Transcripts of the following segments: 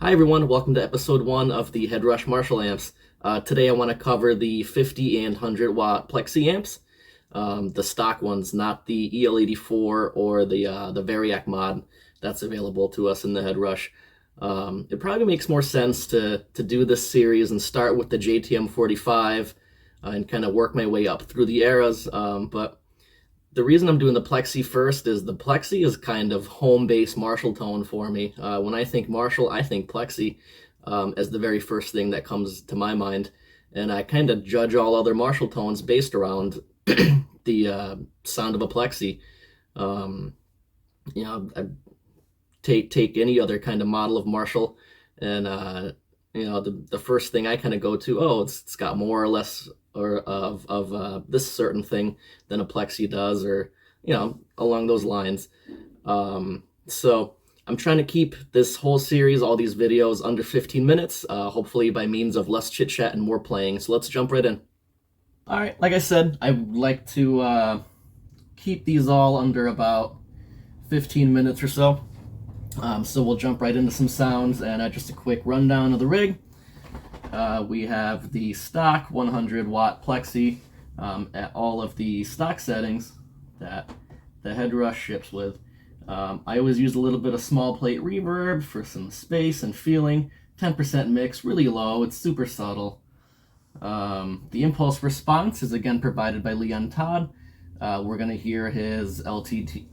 Hi everyone, welcome to episode 1 of the Headrush Marshall amps. Today I want to cover the 50 and 100 watt Plexi amps, the stock ones, not the EL84 or the Variac mod that's available to us in the Headrush. It probably makes more sense to do this series and start with the JTM 45 and kind of work my way up through the eras, but the reason I'm doing the Plexi first is the Plexi is kind of home-based Marshall tone for me. When I think Marshall, I think Plexi as the very first thing that comes to my mind. And I kind of judge all other Marshall tones based around the sound of a Plexi. I take any other kind of model of Marshall, and the first thing I kind of go to, it's got more or less or of this certain thing than a Plexi does, or along those lines. So I'm trying to keep this whole series, all these videos, under 15 minutes, hopefully by means of less chit chat and more playing. So let's jump right in. All right, like I said, I would like to keep these all under about 15 minutes or so. So we'll jump right into some sounds, and just a quick rundown of the rig. We have the stock 100 watt Plexi at all of the stock settings that the Headrush ships with. I always use a little bit of small plate reverb for some space and feeling. 10% mix, really low, it's super subtle. The impulse response is again provided by Leon Todd. We're going to hear his LT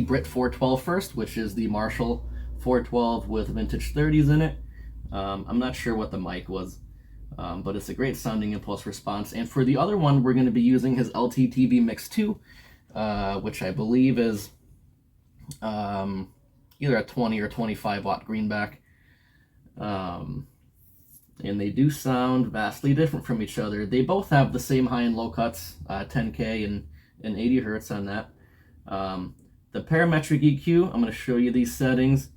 Brit 412 first, which is the Marshall 412 with vintage 30s in it. I'm not sure what the mic was, but it's a great sounding impulse response. And for the other one, we're going to be using his LT-TV Mix 2, which I believe is either a 20 or 25 watt Greenback. And they do sound vastly different from each other. They both have the same high and low cuts, 10K and 80 hertz on that. The Parametric EQ, I'm going to show you these settings.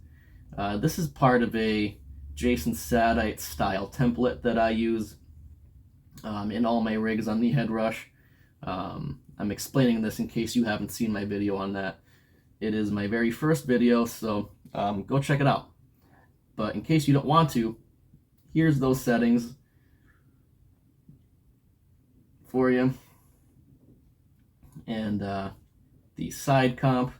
This is part of a Jason Sadite style template that I use in all my rigs on the Headrush. I'm explaining this in case you haven't seen my video on that. It is my very first video, so go check it out. But in case you don't want to, here's those settings for you. And the side comp.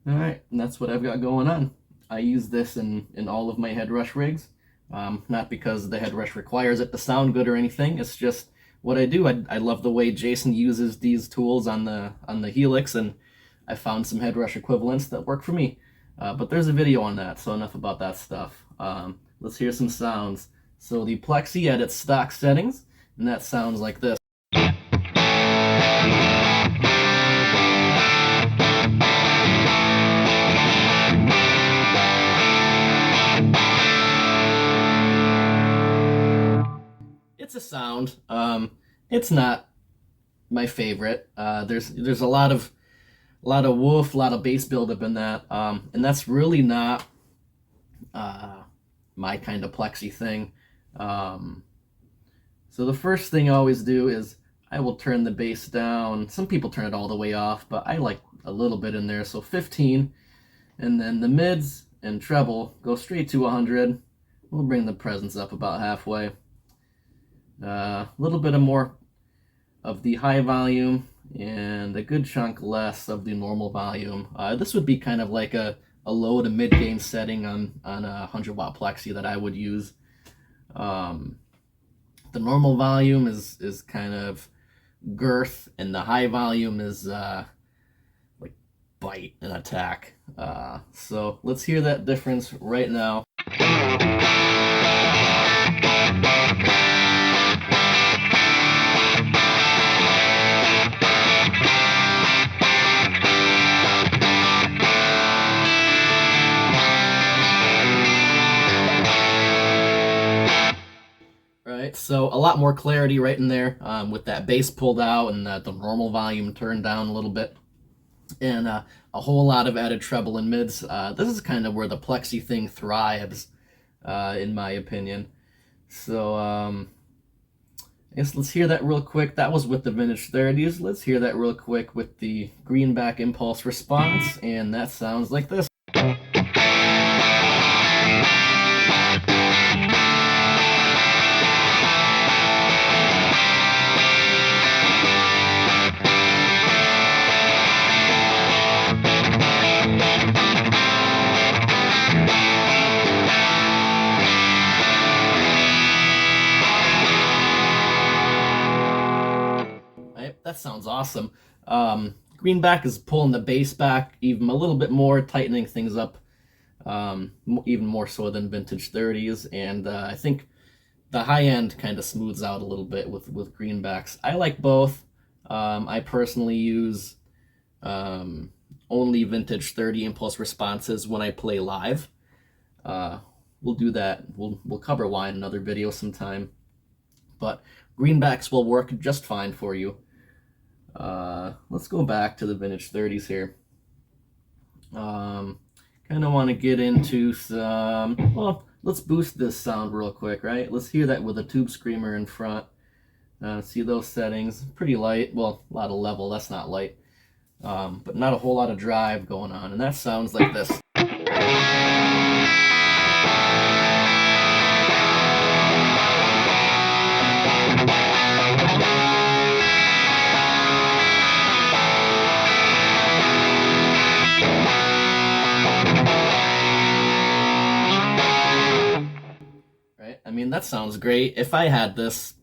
All right, and that's what I've got going on. I use this in all of my Headrush rigs, not because the Headrush requires it to sound good or anything. It's just what I do. I love the way Jason uses these tools on the Helix, and I found some Headrush equivalents that work for me. But there's a video on that, so enough about that stuff. Let's hear some sounds. So the Plexi at its stock settings, and that sounds like this. It's a sound. It's not my favorite. There's a lot of woof, a lot of bass buildup in that, and that's really not my kind of Plexi thing. So the first thing I always do is I will turn the bass down. Some people turn it all the way off, but I like a little bit in there, so 15, and then the mids and treble go straight to 100. We'll bring the presence up about halfway. A little bit more of the high volume and a good chunk less of the normal volume. This would be kind of like a low to mid gain setting on a 100 watt Plexi that I would use. The normal volume is kind of girth, and the high volume is like bite and attack. So let's hear that difference right now. So a lot more clarity right in there, with that bass pulled out and the normal volume turned down a little bit, and a whole lot of added treble and mids. This is kind of where the Plexi thing thrives, in my opinion. So I guess let's hear that real quick. That was with the vintage 30s. Let's hear that real quick with the Greenback impulse response, and that sounds like this. Right, that sounds awesome. Greenback is pulling the bass back even a little bit more, tightening things up even more so than vintage 30s, and I think the high end kind of smooths out a little bit with greenbacks. I like both. I personally use only vintage 30 impulse responses when I play live. We'll do that. We'll cover why in another video sometime. But greenbacks will work just fine for you. Let's go back to the vintage 30s here. Kind of want to get into some, well, let's boost this sound real quick, right? Let's hear that with a tube screamer in front. See those settings, pretty light. Well, a lot of level, that's not light. But not a whole lot of drive going on, and that sounds like this. Right? I mean, that sounds great. If I had this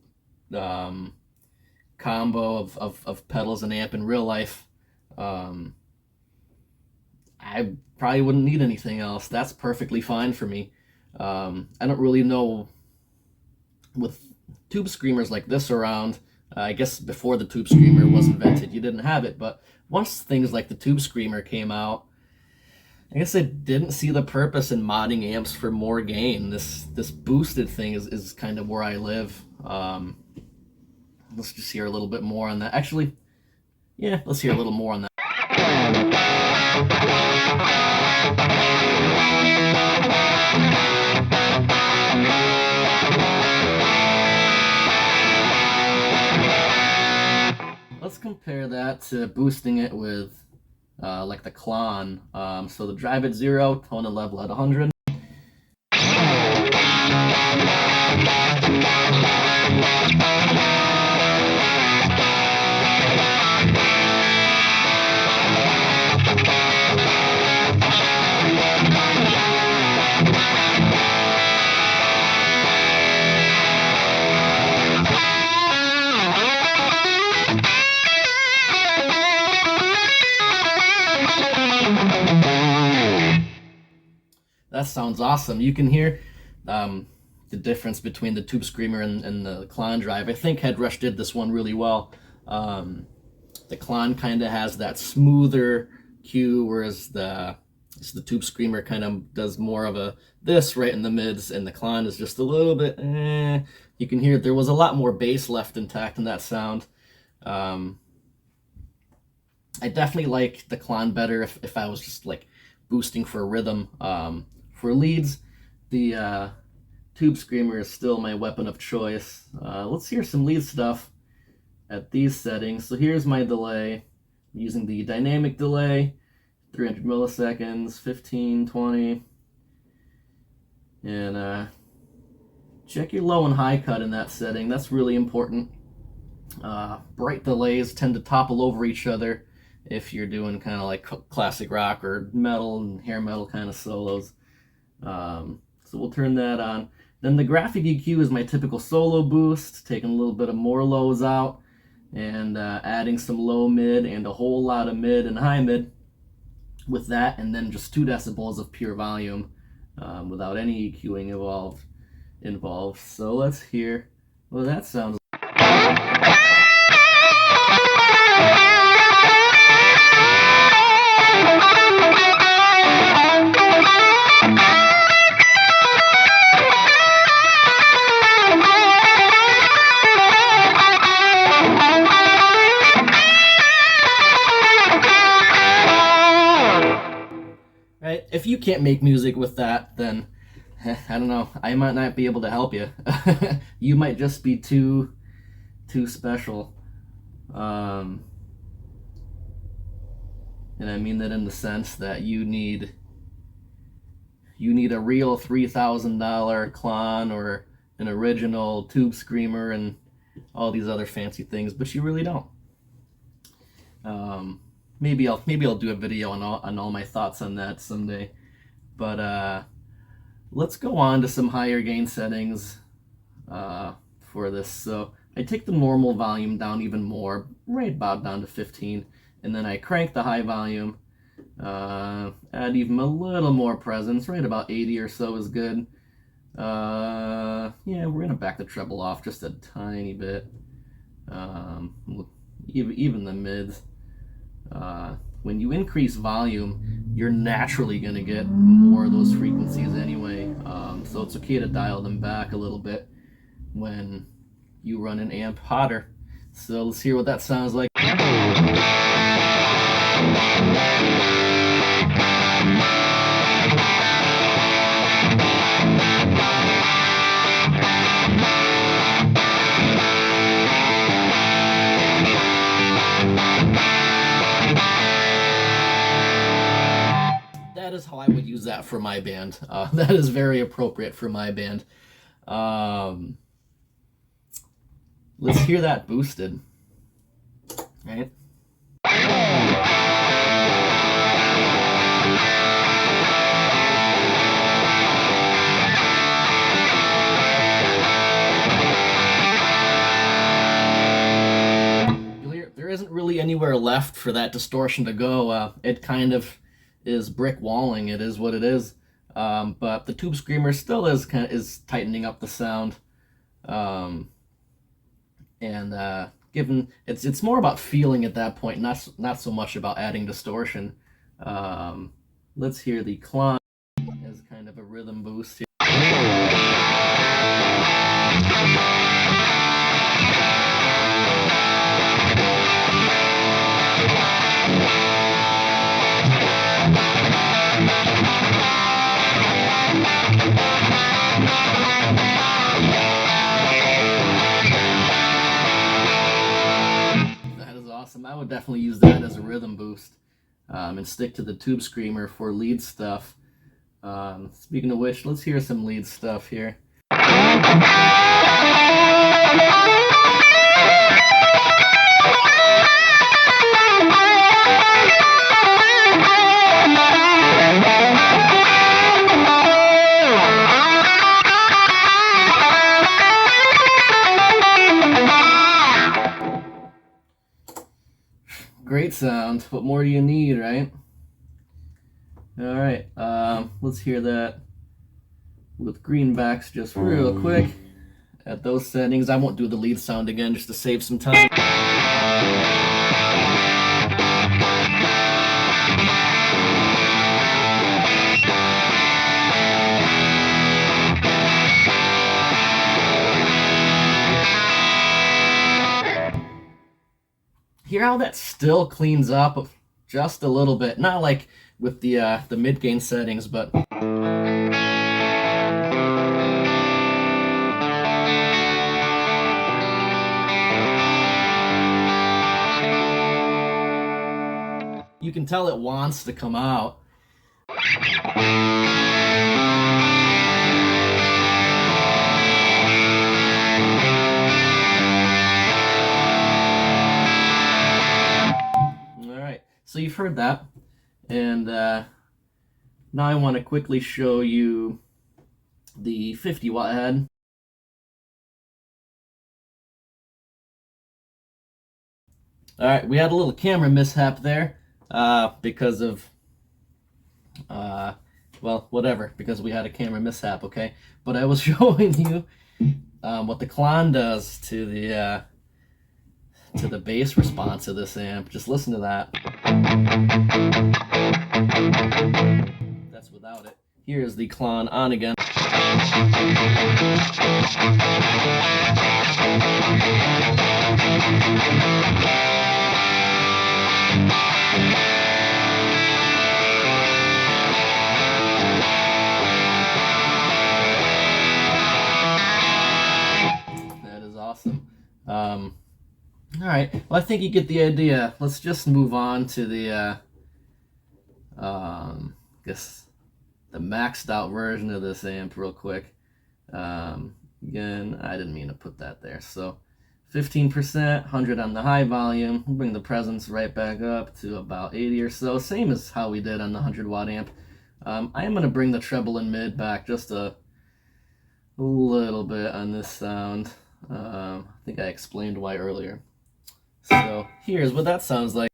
combo of pedals and amp in real life, I probably wouldn't need anything else. That's perfectly fine for me. I don't really know with tube screamers like this around. I guess before the tube screamer was invented, you didn't have it. But once things like the tube screamer came out, I guess I didn't see the purpose in modding amps for more gain. This boosted thing is kind of where I live. Let's just hear a little bit more on that. Actually, yeah, let's hear a little more on that. Let's compare that to boosting it with like the Klon. So the drive at 0, tone and level at 100. That sounds awesome. You can hear the difference between the tube screamer and the Klon drive. I think Headrush did this one really well. The Klon kind of has that smoother cue, whereas the tube screamer kind of does more of a this right in the mids, and the Klon is just a little bit. You can hear there was a lot more bass left intact in that sound. I definitely like the Klon better if I was just like boosting for rhythm. For leads, the tube screamer is still my weapon of choice. Let's hear some lead stuff at these settings. So here's my delay. I'm using the dynamic delay, 300 milliseconds, 15, 20. And check your low and high cut in that setting. That's really important. Bright delays tend to topple over each other if you're doing kind of like classic rock or metal and hair metal kind of solos. So we'll turn that on. Then the graphic EQ is my typical solo boost, taking a little bit of more lows out and adding some low mid and a whole lot of mid and high mid with that, and then just 2 decibels of pure volume without any EQing involved. So let's hear what that sounds like. Right? If you can't make music with that, then I don't know. I might not be able to help you. You might just be too too special. And I mean that in the sense that you need a real $3,000 Klon or an original Tube Screamer and all these other fancy things, but you really don't. Maybe I'll do a video on all my thoughts on that someday. But let's go on to some higher gain settings for this. So I take the normal volume down even more, right about down to 15, and then I crank the high volume, add even a little more presence, right about 80 or so is good. Yeah, we're gonna back the treble off just a tiny bit, even the mids. When you increase volume, you're naturally going to get more of those frequencies anyway. So it's okay to dial them back a little bit when you run an amp hotter. So let's hear what that sounds like. That is how I would use that for my band. That is very appropriate for my band. Let's hear that boosted. Right? There isn't really anywhere left for that distortion to go. It kind of is brick walling. It is what it is. But the Tube Screamer still is tightening up the sound. Given it's more about feeling at that point, not so much about adding distortion. Let's hear the Klon as kind of a rhythm boost here. I would definitely use that as a rhythm boost, and stick to the Tube Screamer for lead stuff. Speaking of which, let's hear some lead stuff here. Great sound. What more do you need, right? All right, let's hear that with greenbacks just real quick at those settings. I won't do the lead sound again just to save some time. Hear how that still cleans up just a little bit. Not like with the mid-gain settings, but you can tell it wants to come out. So you've heard that, and now I want to quickly show you the 50 watt head. All right, we had a little camera mishap there because of, well, whatever, because we had a camera mishap, okay? But I was showing you what the Klon does to the bass response of this amp. Just listen to that. That's without it. Here's the Klon on again. That is awesome. All right. Well, I think you get the idea. Let's just move on to the, guess the maxed out version of this amp real quick. Again, I didn't mean to put that there. So 15%, 100 on the high volume. We'll bring the presence right back up to about 80 or so. Same as how we did on the 100 watt amp. I am going to bring the treble and mid back just a little bit on this sound. I think I explained why earlier. So here's what that sounds like.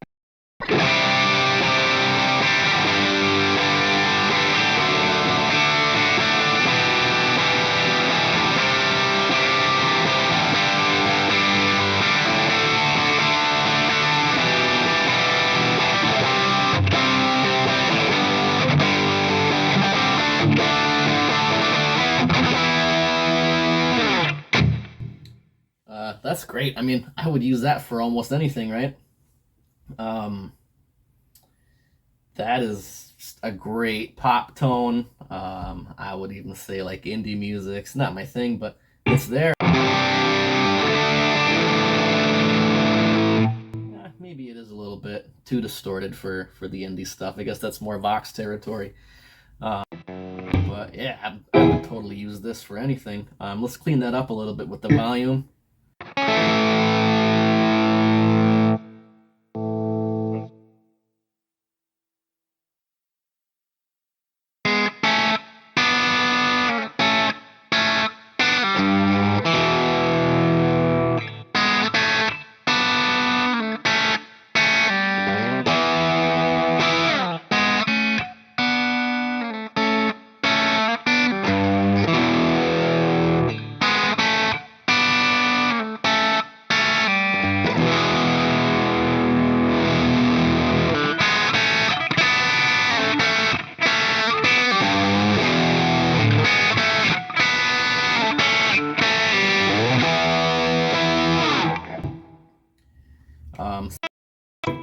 That's great. I mean, I would use that for almost anything, right? That is just a great pop tone. I would even say like indie music. It's not my thing, but it's there. Maybe it is a little bit too distorted for the indie stuff. I guess that's more Vox territory. But yeah, I would totally use this for anything. Let's clean that up a little bit with the volume.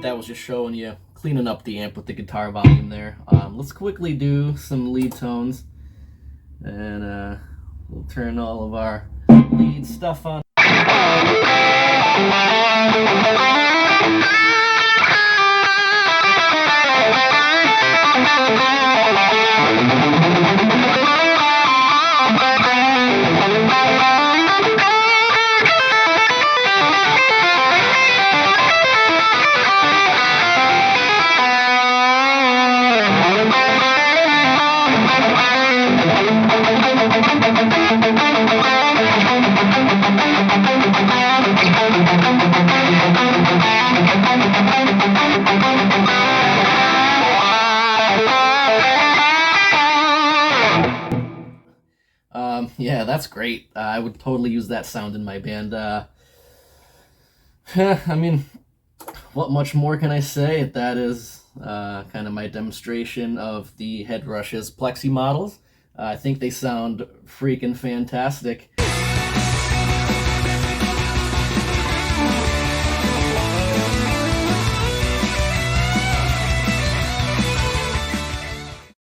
That was just showing you cleaning up the amp with the guitar volume there. Let's quickly do some lead tones, and we'll turn all of our lead stuff on. Yeah, that's great. I would totally use that sound in my band. I mean, what much more can I say? That is kind of my demonstration of the Headrush's Plexi models. I think they sound freaking fantastic.